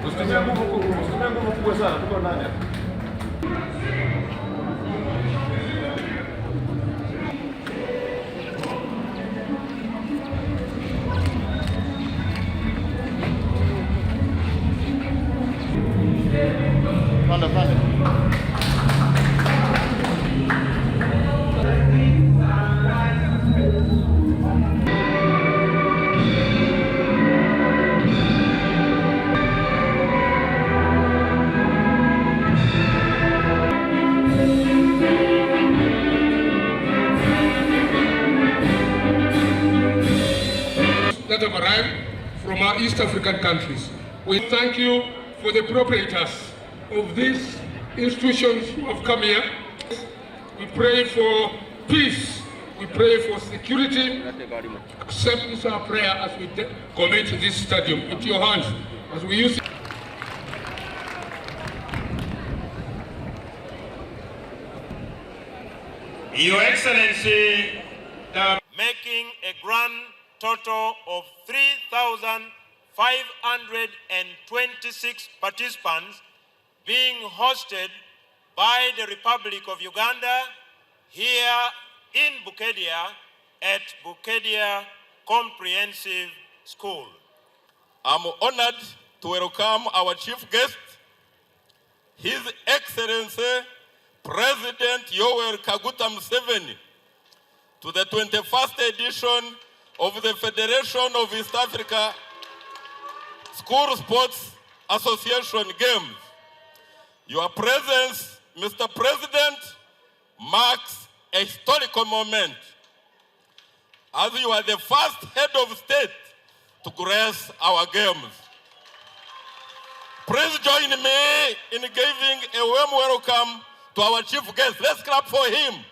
Usitumie nguvu kubwa sana, tuko ndani. Panda. That have arrived from our East African countries. We thank you for the proprietors of these institutions who have come here. We pray for peace. We pray for security. Accept this our prayer as we commit this stadium into your hands as we use it. Your Excellency, making a grand total of 3,526 participants being hosted by the Republic of Uganda here in Bukedia at Bukedia Comprehensive School. I'm honored to welcome our chief guest, His Excellency President Yoweri Kaguta Museveni, to the 21st edition of the Federation of East Africa School Sports Association Games. Your presence, Mr. President, marks a historical moment as you are the first head of state to grace our games. Please join me in giving a warm welcome to our chief guest. Let's clap for him.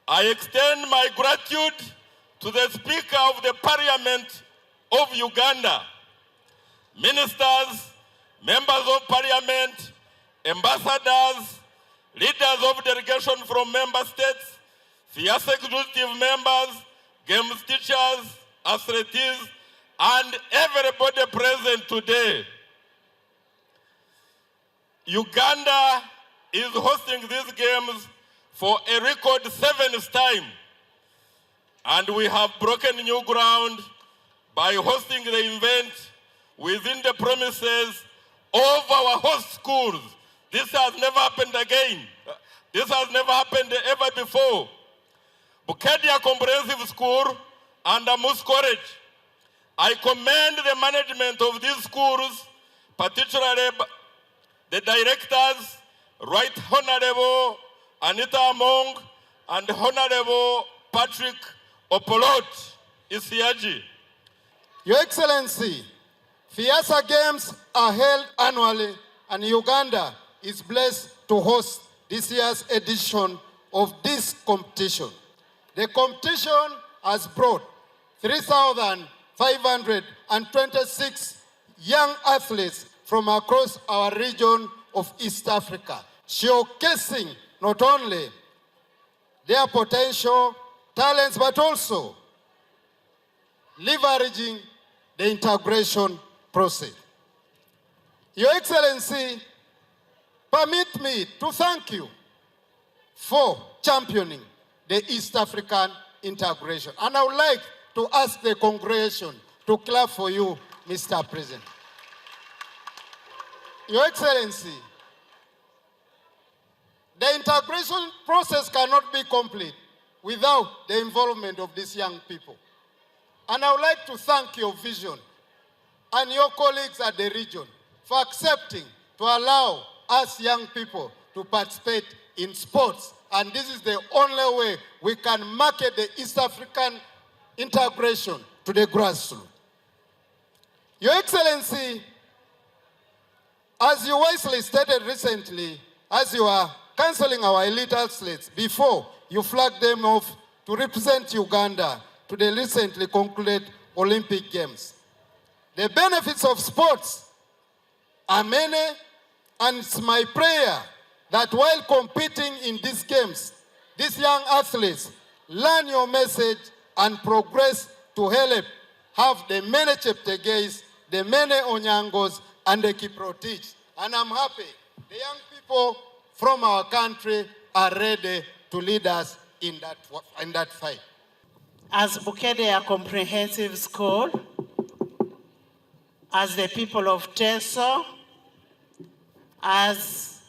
I extend my gratitude to the Speaker of the Parliament of Uganda, ministers, members of Parliament, ambassadors, leaders of delegation from member states, FEASSA executive members, games teachers, athletes, and everybody present today. Uganda is hosting these games for a record 7th time, and we have broken new ground by hosting the event within the premises of our host schools. This has never happened again. This has never happened ever before. Bukedia Comprehensive School and Amus College. I commend the management of these schools, particularly the directors, Right Honorable Anita Among and Honorable Patrick Opolot Isiaji. Your Excellency, FEASSA Games are held annually and Uganda is blessed to host this year's edition of this competition. The competition has brought 3,526 young athletes from across our region of East Africa, showcasing not only their potential, talents, but also leveraging the integration process. Your Excellency, permit me to thank you for championing the East African integration. And I would like to ask the congregation to clap for you, Mr. President. Your Excellency, the integration process cannot be complete without the involvement of these young people. And I would like to thank your vision and your colleagues at the region for accepting to allow us young people to participate in sports. And this is the only way we can market the East African integration to the grassroots. Your Excellency, as you wisely stated recently, as you are cancelling our elite athletes before you flag them off to represent Uganda to the recently concluded Olympic Games. The benefits of sports are many, and it's my prayer that while competing in these games, these young athletes learn your message and progress to help have the many Cheptegei's, the many Onyangos, and the Kiprotich. And I'm happy the young people from our country are ready to lead us in that fight. As Bukedea Comprehensive School, as the people of Teso, as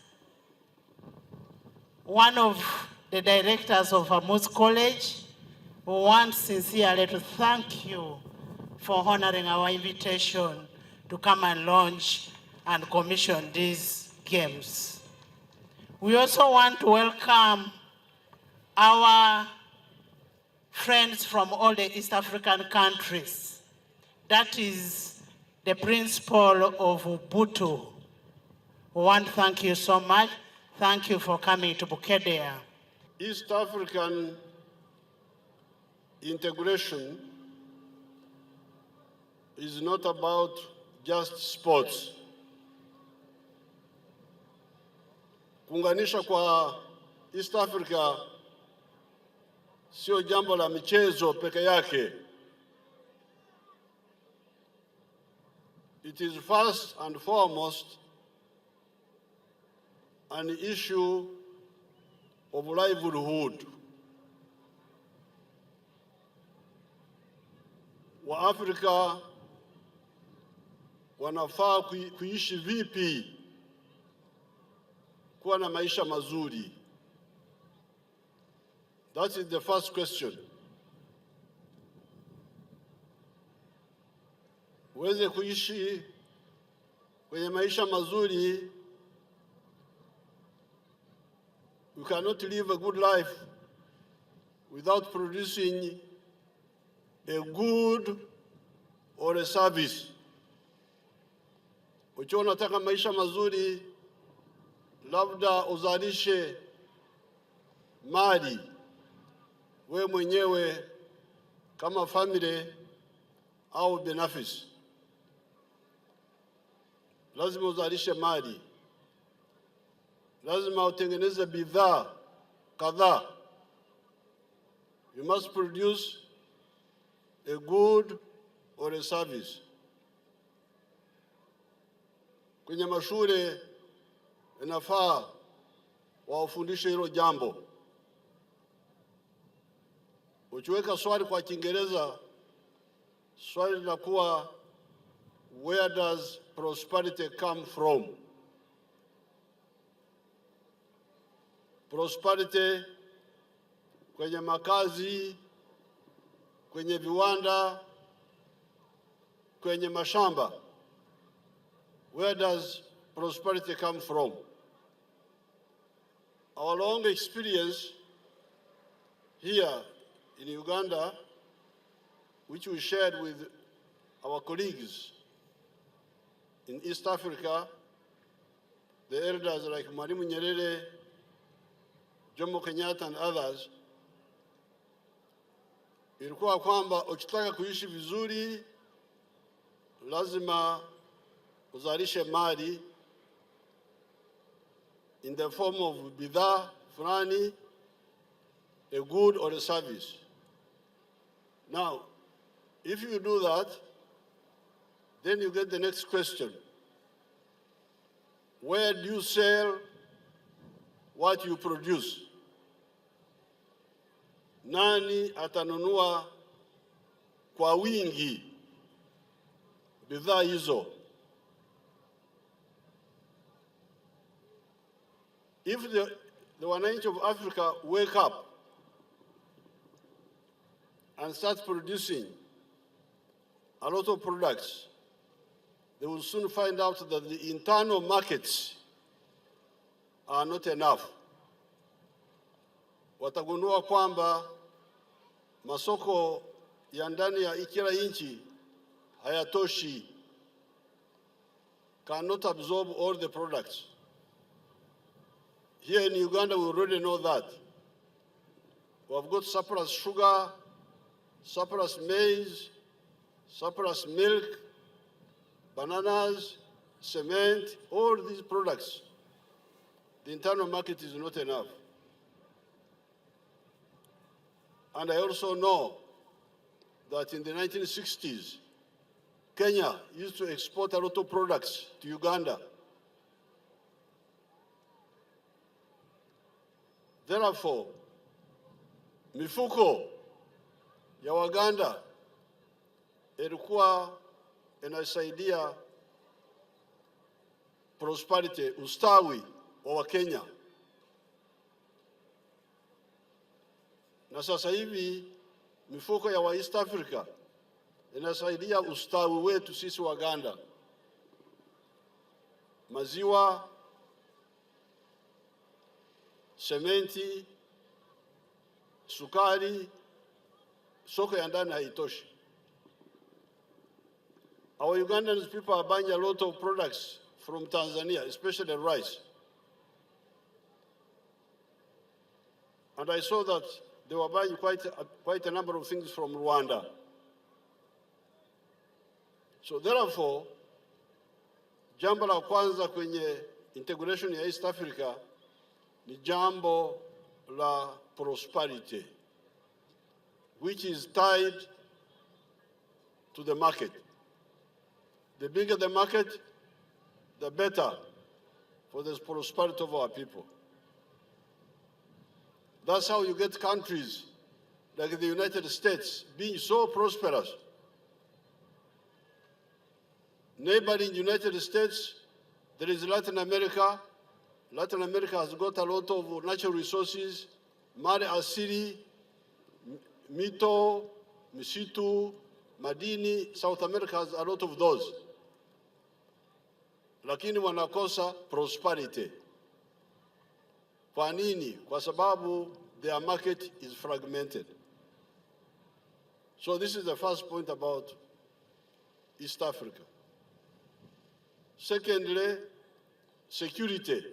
one of the directors of Amos College, we want sincerely to thank you for honoring our invitation to come and launch and commission these games. We also want to welcome our friends from all the East African countries. That is the principle of Ubuntu. We want to thank you so much. Thank you for coming to Bukedea. East African integration is not about just sports. Kuunganisha kwa East Africa sio jambo la michezo peke yake. It is first and foremost an issue of livelihood. Waafrika wanafaa kuishi vipi kuwa na maisha mazuri? That is the first question. Uweze kuishi kwenye maisha mazuri, you cannot live a good life without producing a good or a service. Ukiwa unataka maisha mazuri, labda uzalishe mali wewe mwenyewe kama family au binafsi. Lazima uzalishe mali. Lazima utengeneze bidhaa kadhaa. You must produce a good or a service. Kwenye mashule inafaa wafundishe hilo jambo. Ukiweka swali kwa Kiingereza, swali linakuwa where does prosperity come from? Prosperity kwenye makazi, kwenye viwanda, kwenye mashamba. Where does prosperity come from? Our long experience here in Uganda, which we shared with our colleagues in East Africa, the elders like Mwalimu Nyerere, Jomo Kenyatta and others, ilikuwa kwamba ukitaka kuishi vizuri lazima uzalishe mali in the form of bidhaa fulani, a good or a service. Now, if you do that, then you get the next question. Where do you sell what you produce? Nani atanunua kwa wingi bidhaa hizo? If the wananchi of Africa wake up and start producing a lot of products, they will soon find out that the internal markets are not enough. Watagundua kwamba masoko ya ndani ya kila nchi hayatoshi, cannot absorb all the products. Here in Uganda, we already know that. We have got surplus sugar, surplus maize, surplus milk, bananas, cement, all these products. the internal market is not enough. And I also know that in the 1960s, Kenya used to export a lot of products to Uganda. Therefore, mifuko ya Waganda ilikuwa inasaidia prosperity, ustawi wa Wakenya. Na sasa hivi mifuko ya East Africa inasaidia ustawi wetu sisi Waganda. Maziwa, sementi, sukari, soko ya ndani haitoshi. Our Ugandan people are buying a lot of products from Tanzania, especially rice. And I saw that they were buying quite a number of things from Rwanda. So therefore, jambo la kwanza kwenye integration ya East Africa ni jambo la prosperity, which is tied to the market. The bigger the market, the better for the prosperity of our people. That's how you get countries like the United States being so prosperous. Neighboring United States, there is Latin America. Latin America has got a lot of natural resources, mali asili, mito, misitu, madini. South America has a lot of those. Lakini wanakosa prosperity. Kwa nini? Kwa sababu their market is fragmented. So this is the first point about East Africa. Secondly, security.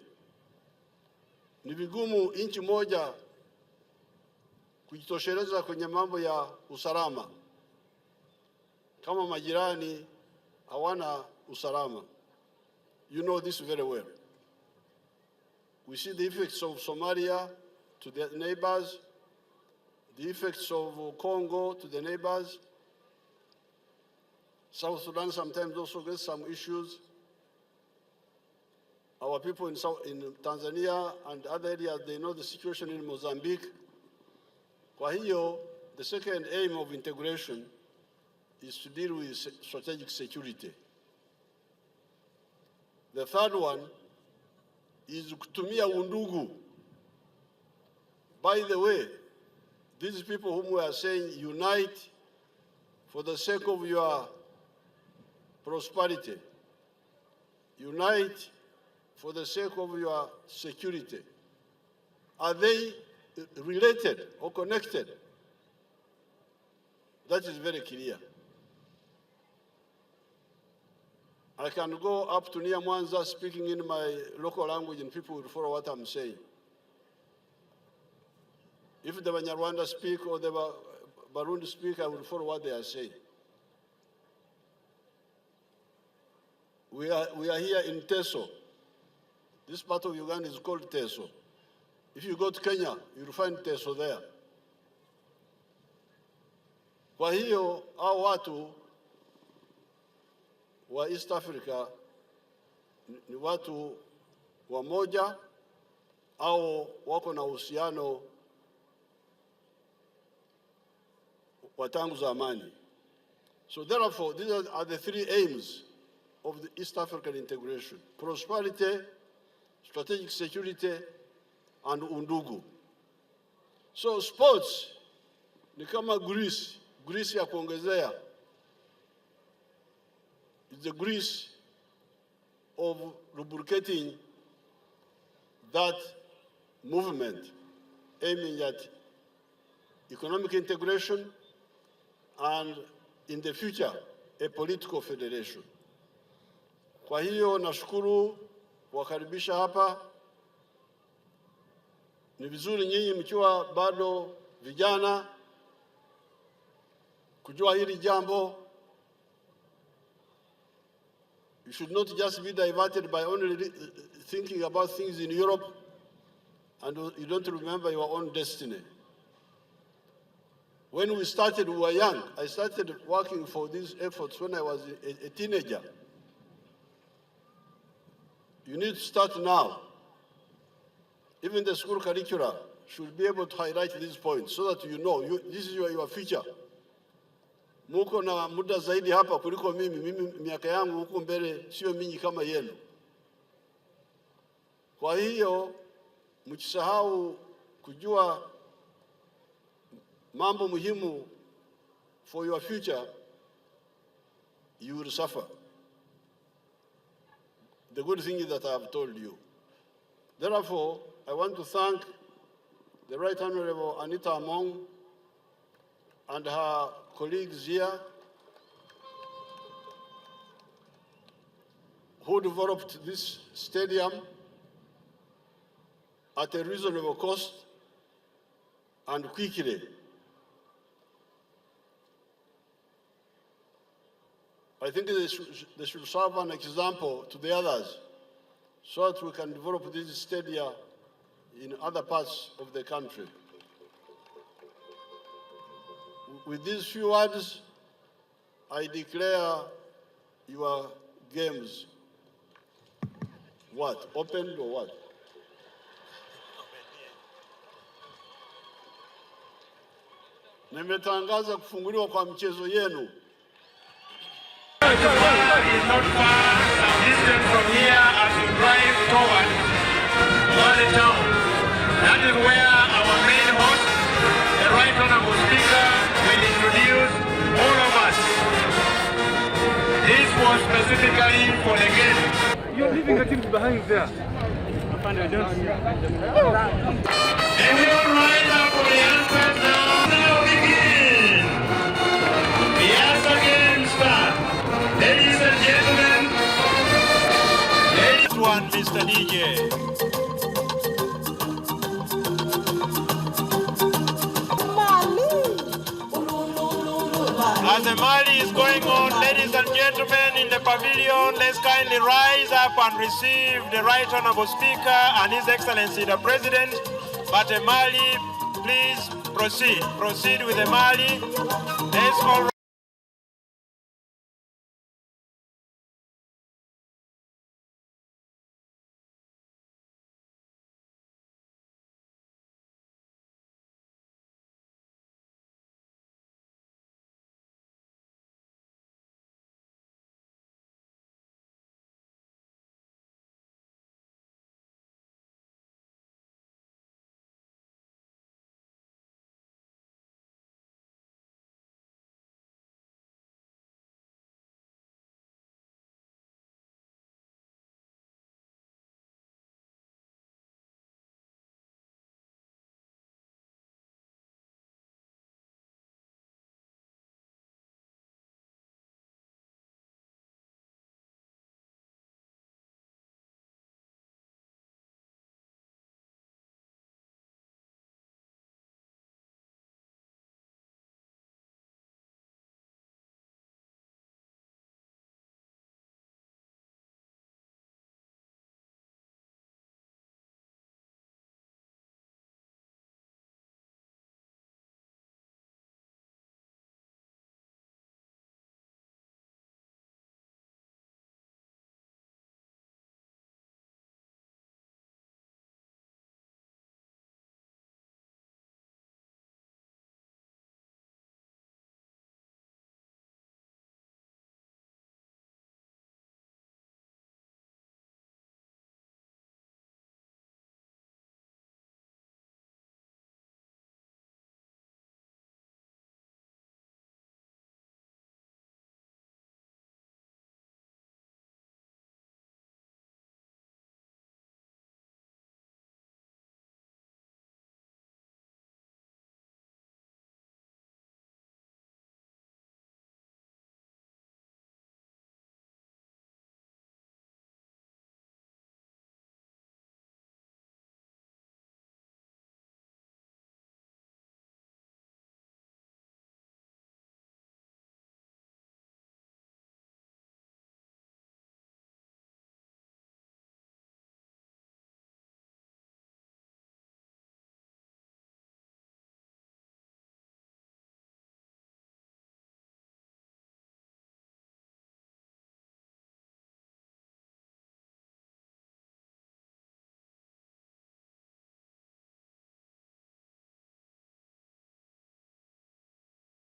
Ni vigumu nchi moja kujitosheleza kwenye mambo ya usalama kama majirani hawana usalama. You know this very well. We see the effects of Somalia to their neighbors, the effects of Congo to the neighbors. South Sudan sometimes also gets some issues. Our people in Tanzania and other areas, they know the situation in Mozambique. Kwa hiyo, the second aim of integration is to deal with strategic security. The third one is kutumia undugu. By the way, these people whom we are saying unite for the sake of your prosperity, unite for the sake of your security, are they related or connected? That is very clear. I can go up to near Mwanza speaking in my local language and people will follow what I'm saying. If the Banyarwanda speak or the Barundi speak, I will follow what they are saying. We are here in Teso. This part of Uganda is called Teso. If you go to Kenya, you'll find Teso there. Kwa hiyo, hao watu wa East Africa ni watu wamoja au wako na uhusiano wa tangu zamani. So therefore, these are the three aims of the East African integration: prosperity, strategic security, and undugu. So sports ni kama grease ya kuongezea. It's the grease of lubricating that movement, aiming at economic integration and in the future a political federation. Kwa hiyo nashukuru kuwakaribisha hapa. Ni vizuri nyinyi mkiwa bado vijana kujua hili jambo. You should not just be diverted by only thinking about things in Europe and you don't remember your own destiny. When we started, we were young. I started working for these efforts when I was a teenager. You need to start now. Even the school curricula should be able to highlight these points so that you know this is your future. Muko na muda zaidi hapa kuliko mimi miaka yangu huko mbele sio mingi kama yenu. Kwa hiyo msisahau kujua mambo muhimu for your future, you will suffer. The good thing is that I have told you. Therefore, I want to thank the Right Honorable Anita Among and her colleagues here who developed this stadium at a reasonable cost and quickly. I think they should serve an example to the others so that we can develop this stadium in other parts of the country. With these few words, I declare your games, what, opened or what? Nimetangaza kufunguliwa kwa mchezo yenu. Is not far, some distance from here as you drive toward the town. That is where our main host, the Right Honorable Speaker, will introduce all of us. This was specifically for the game. You're leaving the team behind there. Everyone rise up for the answers now. Now begin. The answer game start. Ladies and gentlemen, ladies one, Mr. DJ. As the Mali is going on, ladies and gentlemen in the pavilion, let's kindly rise up and receive the Right Honorable Speaker and His Excellency the President. But the Mali, please proceed with the Mali. Let's all